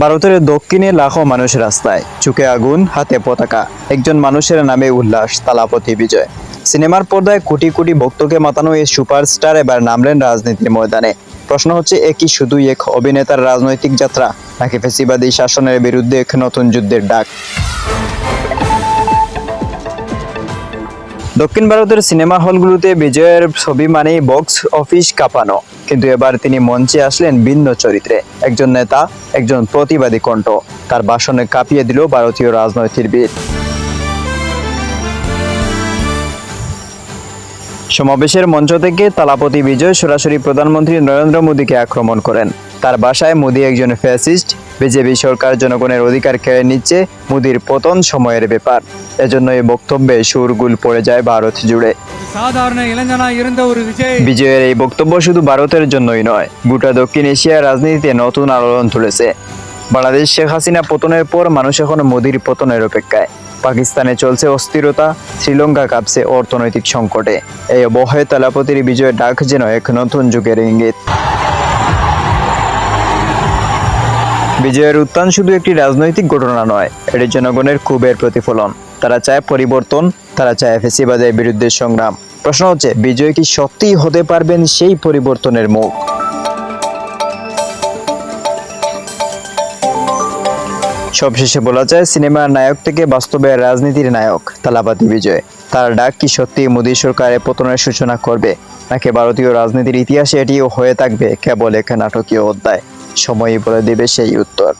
ভারতের দক্ষিণে লাখো মানুষ রাস্তায়, চোখে আগুন, হাতে পতাকা। একজন মানুষের নামে উল্লাস, তালাপতি বিজয়। সিনেমার পর্দায় কোটি কোটি ভক্তকে মাতানো এই সুপারস্টার এবার নামলেন রাজনীতির ময়দানে। প্রশ্ন হচ্ছে, এ কি শুধুই এক অভিনেতার রাজনৈতিক যাত্রা, নাকি ফ্যাসিবাদী শাসনের বিরুদ্ধে এক নতুন যুদ্ধের ডাক? দক্ষিণ ভারতের সিনেমা হলগুলোতে বিজয়ের ছবি মানেই বক্স অফিস কাঁপানো, কিন্তু এবার তিনি মঞ্চে আসলেন ভিন্ন চরিত্রে। একজন নেতা, একজন প্রতিবাদী কণ্ঠ। তার ভাষণে কাঁপিয়ে দিল ভারতীয় রাজনৈতিক ভিত। সমাবেশের মঞ্চ থেকে তালাপতি বিজয় সরাসরি প্রধানমন্ত্রী নরেন্দ্র মোদীকে আক্রমণ করেন। তার ভাষায়, মোদী একজন ফ্যাসিস্ট, বিজেপি সরকার জনগণের অধিকার কেড়ে নিচ্ছে, মোদীর পতন সময়ের ব্যাপার। এজন্য এই বক্তব্যে শোরগোল পড়ে যায় ভারত জুড়ে। বিজয়ের এই বক্তব্য শুধু ভারতের জন্যই নয়, গোটা দক্ষিণ এশিয়ার রাজনীতিতে নতুন আলোড়ন তুলেছে। বাংলাদেশ শেখ হাসিনা পতনের পর মানুষ এখন মোদীর পতনের অপেক্ষায়। পাকিস্তানে চলছে অস্থিরতা, শ্রীলঙ্কা কাঁপছে অর্থনৈতিক সংকটে। এই অবহে তালাপতির বিজয়ের ডাক যেন এক নতুন যুগের ইঙ্গিত। বিজয়ের উত্থান শুধু একটি রাজনৈতিক ঘটনা নয়, এটি জনগণের ক্ষোভের প্রতিফলন। তারা চায় পরিবর্তন, তারা চায় ফ্যাসিবাদের বিরুদ্ধে সংগ্রাম। প্রশ্ন হচ্ছে, বিজয় কি সত্যিই হতে পারবেন সেই পরিবর্তনের মুখ? সবশেষে বলা যায়, সিনেমার নায়ক থেকে বাস্তবের রাজনীতির নায়ক তালাপতি বিজয়। তার ডাক কি সত্যি মোদী সরকারের পতনের সূচনা করবে, নাকি ভারতীয় রাজনীতির ইতিহাসে এটিও হয়ে থাকবে কেবল এক নাটকীয় অধ্যায়? সময়ই বলে দেবে সেই উত্তর।